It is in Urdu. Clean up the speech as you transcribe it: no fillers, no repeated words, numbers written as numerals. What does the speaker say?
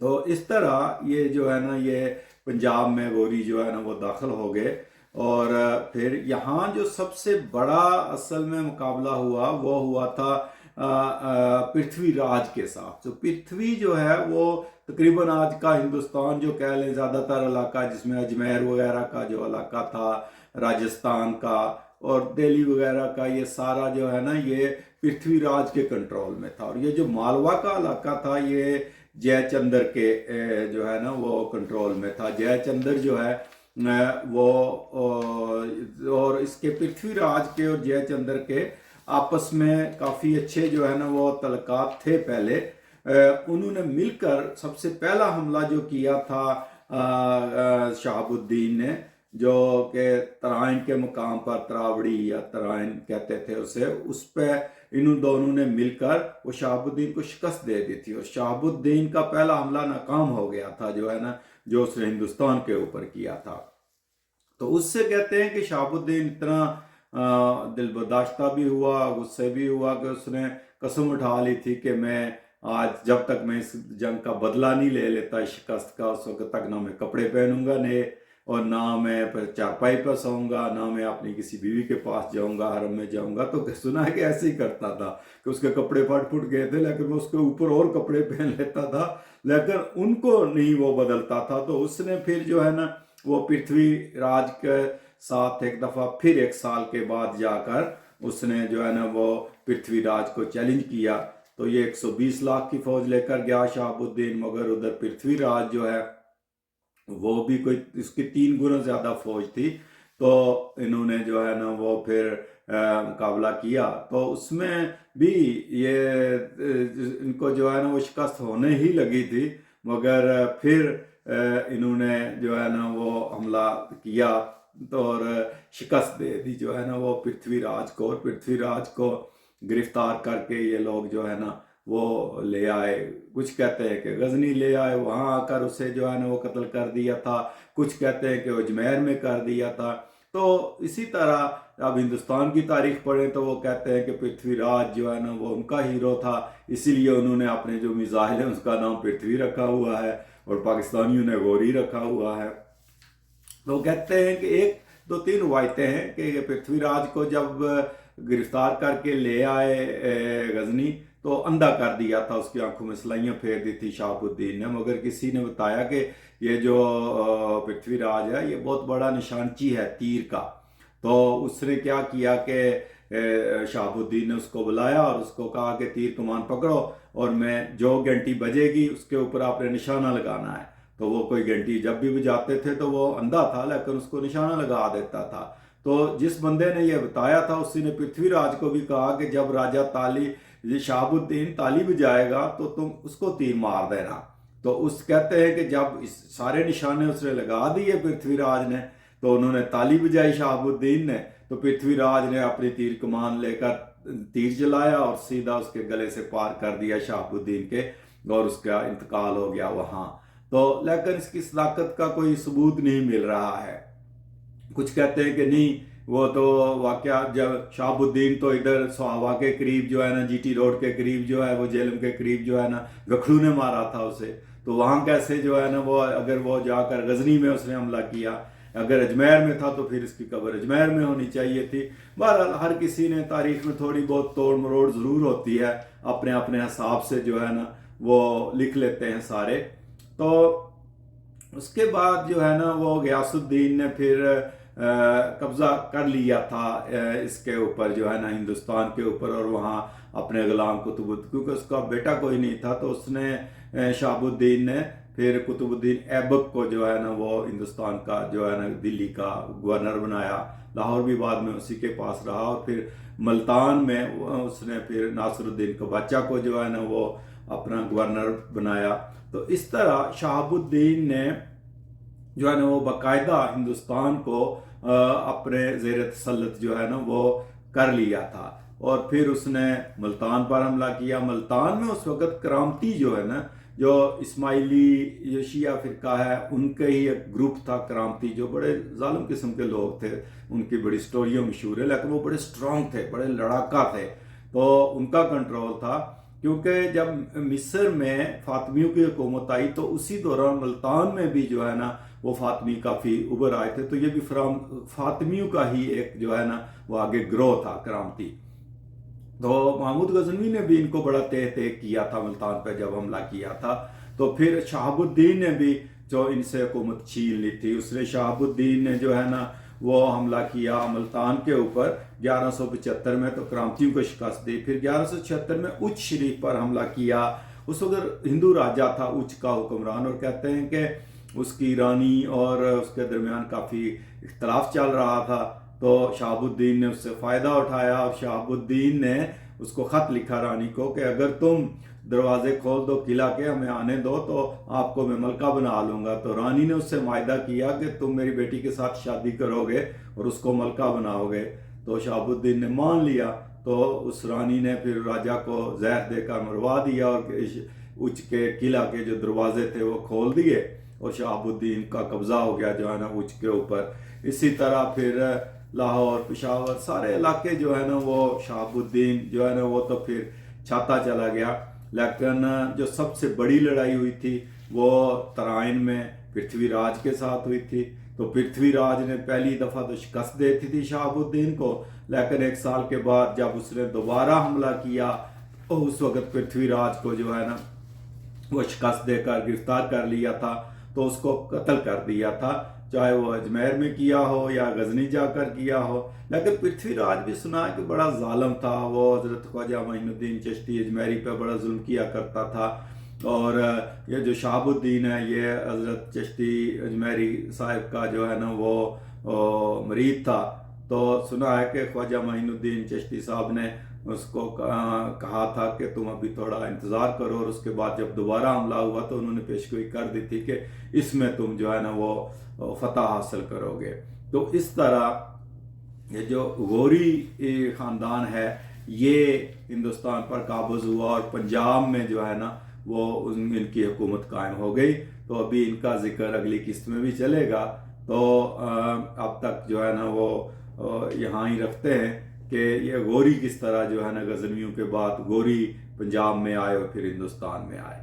تو اس طرح یہ جو ہے نا یہ پنجاب میں غوری جو ہے نا وہ داخل ہو گئے، اور پھر یہاں جو سب سے بڑا اصل میں مقابلہ ہوا وہ ہوا تھا پرتھوی راج کے ساتھ۔ تو پرتھوی جو ہے وہ تقریباً آج کا ہندوستان جو کہہ لیں زیادہ تر علاقہ، جس میں اجمیر وغیرہ کا جو علاقہ تھا، راجستھان کا اور دہلی وغیرہ کا، یہ سارا جو ہے نا یہ پرتھوی راج کے کنٹرول میں تھا، اور یہ جو مالوا کا علاقہ تھا یہ جے چندر کے جو ہے نا وہ کنٹرول میں تھا۔ جے چندر جو ہے وہ اور اس کے پرتھوی راج کے اور جے چندر کے آپس میں کافی اچھے جو ہے نا وہ تعلقات تھے پہلے۔ انہوں نے مل کر سب سے پہلا حملہ جو کیا تھا شہاب الدین نے، جو کہ ترائن کے مقام پر، تراوڑی یا ترائن کہتے تھے اسے، اس پہ انہوں دونوں نے مل کر وہ شہاب الدین کو شکست دے دی تھی، اور شہاب الدین کا پہلا حملہ ناکام ہو گیا تھا جو ہے نا، جو اس نے ہندوستان کے اوپر کیا تھا۔ تو اس سے کہتے ہیں کہ شہاب الدین اتنا دل برداشتہ بھی ہوا، غصے بھی ہوا، کہ اس نے قسم اٹھا لی تھی کہ میں آج جب تک میں اس جنگ کا بدلہ نہیں لے لیتا شکست کا، اس وقت تک نہ میں کپڑے پہنوں گا نئے، اور نہ میں چارپائی پر سوؤں گا، نہ میں اپنی کسی بیوی کے پاس جاؤں گا، حرم میں جاؤں گا۔ تو سنا ہے کہ ایسے ہی کرتا تھا کہ اس کے کپڑے پھٹ گئے تھے، لیکن وہ اس کے اوپر اور کپڑے پہن لیتا تھا، لیکن ان کو نہیں وہ بدلتا تھا۔ تو اس نے پھر جو ہے نا وہ پرتھوی راج کے ساتھ ایک دفعہ پھر 1 سال کے بعد جا کر اس نے جو ہے نا وہ پرتھوی راج کو چیلنج کیا۔ تو یہ 120 لاکھ کی فوج لے کر گیا شہاب الدین، مگر ادھر پرتھوی راج جو ہے وہ بھی کوئی اس کی 3 گنا زیادہ فوج تھی۔ تو انہوں نے جو ہے نا وہ پھر مقابلہ کیا، تو اس میں بھی یہ ان کو جو ہے نا وہ شکست ہونے ہی لگی تھی، مگر پھر انہوں نے جو ہے نا وہ حملہ کیا اور شکست دے دی جو ہے نا وہ پرتھوی راج کو، اور پرتھوی راج کو گرفتار کر کے یہ لوگ جو ہے نا وہ لے آئے۔ کچھ کہتے ہیں کہ غزنی لے آئے، وہاں آ کر اسے جو ہے نا وہ قتل کر دیا تھا، کچھ کہتے ہیں کہ اجمیر میں کر دیا تھا۔ تو اسی طرح اب ہندوستان کی تاریخ پڑھیں تو وہ کہتے ہیں کہ پرتھوی راج جو ہے نا وہ ان کا ہیرو تھا، اسی لیے انہوں نے اپنے جو میزائل ہیں اس کا نام پرتھوی رکھا ہوا ہے، اور پاکستانیوں نے غوری رکھا ہوا ہے۔ تو کہتے ہیں کہ 1 2 3 روایتیں ہیں کہ پرتھوی راج کو جب گرفتار کر کے لے آئے غزنی تو اندھا کر دیا تھا، اس کی آنکھوں میں سلائیاں پھیر دی تھی شہاب الدین نے، مگر کسی نے بتایا کہ یہ جو پرتھوی راج ہے یہ بہت بڑا نشانچی ہے تیر کا۔ تو اس نے کیا کیا کہ شہاب الدین نے اس کو بلایا اور اس کو کہا کہ تیر کمان پکڑو، اور میں جو گھنٹی بجے گی اس کے اوپر آپ نے نشانہ لگانا ہے۔ تو وہ کوئی گھنٹی جب بھی بجاتے تھے تو وہ اندھا تھا، لیکن اس کو نشانہ لگا دیتا تھا۔ تو جس بندے نے یہ بتایا تھا اسی نے پرتھوی راج کو بھی کہا کہ جب راجہ شہاب الدین تالی بجائے گا تو تم اس کو تیر مار دینا۔ تو اس کہتے ہیں کہ جب اس سارے نشانے اس نے لگا دیے پرتھوی راج نے، تو انہوں نے تالی بجائی شہاب الدین نے، تو پرتھوی راج نے اپنی تیر کمان لے کر تیر چلایا اور سیدھا اس کے گلے سے پار کر دیا شہاب الدین کے، اور اس کا انتقال ہو گیا وہاں۔ تو لیکن اس کی صداقت کا کوئی ثبوت نہیں مل رہا ہے۔ کچھ کہتے ہیں کہ نہیں، وہ تو واقعہ جب شہاب الدین تو ادھر سہاوا کے قریب جو ہے نا، جی ٹی روڈ کے قریب جو ہے، وہ جہلم کے قریب جو ہے نا گکھڑو نے مارا تھا اسے، تو وہاں کیسے جو ہے نا وہ اگر وہ جا کر غزنی میں اس نے حملہ کیا، اگر اجمیر میں تھا تو پھر اس کی قبر اجمیر میں ہونی چاہیے تھی۔ بہرحال ہر کسی نے تاریخ میں تھوڑی بہت توڑ مروڑ ضرور ہوتی ہے، اپنے اپنے حساب سے جو ہے نا وہ لکھ لیتے ہیں سارے۔ تو اس کے بعد جو ہے نا وہ غیاث الدین نے پھر قبضہ کر لیا تھا اس کے اوپر جو ہے نا، ہندوستان کے اوپر، اور وہاں اپنے غلام قطب الدین، کیونکہ اس کا بیٹا کوئی نہیں تھا، تو اس نے شہاب الدین نے پھر قطب الدین ایبک کو جو ہے نا وہ ہندوستان کا جو ہے نا دلی کا گورنر بنایا، لاہور بھی بعد میں اسی کے پاس رہا، اور پھر ملتان میں اس نے پھر ناصر الدین قباچہ کو جو ہے نا وہ اپنا گورنر بنایا۔ تو اس طرح شہاب الدین نے جو ہے نا وہ باقاعدہ ہندوستان کو اپنے زیر تسلط جو ہے نا وہ کر لیا تھا، اور پھر اس نے ملتان پر حملہ کیا۔ ملتان میں اس وقت کرامتی جو ہے نا، جو اسماعیلی جو شیعہ فرقہ ہے ان کے ہی ایک گروپ تھا کرامتی، جو بڑے ظالم قسم کے لوگ تھے، ان کی بڑی سٹوریاں مشہور ہے، لیکن وہ بڑے سٹرونگ تھے، بڑے لڑاکا تھے، تو ان کا کنٹرول تھا۔ کیونکہ جب مصر میں فاطمیوں کی حکومت آئی تو اسی دوران ملتان میں بھی جو ہے نا وہ فاطمی کافی ابھر آئے تھے، تو یہ بھی فاطمیوں کا ہی ایک جو ہے نا وہ آگے گروہ تھا کرامتی۔ تو محمود غزنوی نے بھی ان کو بڑا تہ کیا تھا ملتان پہ جب حملہ کیا تھا۔ تو پھر شہاب الدین نے بھی جو ان سے حکومت چھین لی تھی، اس نے شہاب الدین نے جو ہے نا وہ حملہ کیا ملتان کے اوپر 1175 میں، تو کرامتیوں کو شکست دی۔ پھر 1176 میں اچ شریف پر حملہ کیا۔ اس وقت ہندو راجہ تھا اچ کا حکمران، اور کہتے ہیں کہ اس کی رانی اور اس کے درمیان کافی اختلاف چل رہا تھا، تو شہاب الدین نے اس سے فائدہ اٹھایا، اور شہاب الدین نے اس کو خط لکھا رانی کو کہ اگر تم دروازے کھول دو قلعہ کے، ہمیں آنے دو، تو آپ کو میں ملکہ بنا لوں گا۔ تو رانی نے اس سے معاہدہ کیا کہ تم میری بیٹی کے ساتھ شادی کرو گے اور اس کو ملکہ بناؤ گے۔ تو شہاب الدین نے مان لیا، تو اس رانی نے پھر راجہ کو زہر دے کر مروا دیا، اور اچ کے قلعہ کے جو دروازے تھے وہ کھول دیے، اور شہاب الدین کا قبضہ ہو گیا جو ہے نا اچ کے اوپر۔ اسی طرح پھر لاہور، پشاور، سارے علاقے جو ہے نا وہ شہاب الدین جو ہے نا وہ تو پھر چھاتا چلا گیا۔ لیکن جو سب سے بڑی لڑائی ہوئی تھی وہ ترائن میں پرتھوی راج کے ساتھ ہوئی تھی۔ تو پرتھوی راج نے پہلی دفعہ تو شکست دیتی تھی شہاب الدین کو، لیکن 1 سال کے بعد جب اس نے دوبارہ حملہ کیا تو اس وقت پرتھوی راج کو جو ہے نا وہ شکست دے کر گرفتار کر لیا تھا، تو اس کو قتل کر دیا تھا، چاہے وہ اجمیر میں کیا ہو یا غزنی جا کر کیا ہو۔ لیکن پرتھوی راج بھی سنا ہے کہ بڑا ظالم تھا، وہ حضرت خواجہ معین الدین چشتی اجمیری پہ بڑا ظلم کیا کرتا تھا، اور یہ جو شہاب الدین ہے یہ حضرت چشتی اجمیری صاحب کا جو ہے نا وہ مرید تھا۔ تو سنا ہے کہ خواجہ معین الدین چشتی صاحب نے اس کو کہا تھا کہ تم ابھی تھوڑا انتظار کرو، اور اس کے بعد جب دوبارہ حملہ ہوا تو انہوں نے پیشگوئی کر دی تھی کہ اس میں تم جو ہے نا وہ فتح حاصل کرو گے۔ تو اس طرح یہ جو غوری خاندان ہے یہ ہندوستان پر قابض ہوا، اور پنجاب میں جو ہے نا وہ ان کی حکومت قائم ہو گئی۔ تو ابھی ان کا ذکر اگلی قسط میں بھی چلے گا، تو اب تک جو ہے نا وہ یہاں ہی رکھتے ہیں کہ یہ غوری کس طرح جو ہے نا غزنویوں کے بعد غوری پنجاب میں آئے اور پھر ہندوستان میں آئے۔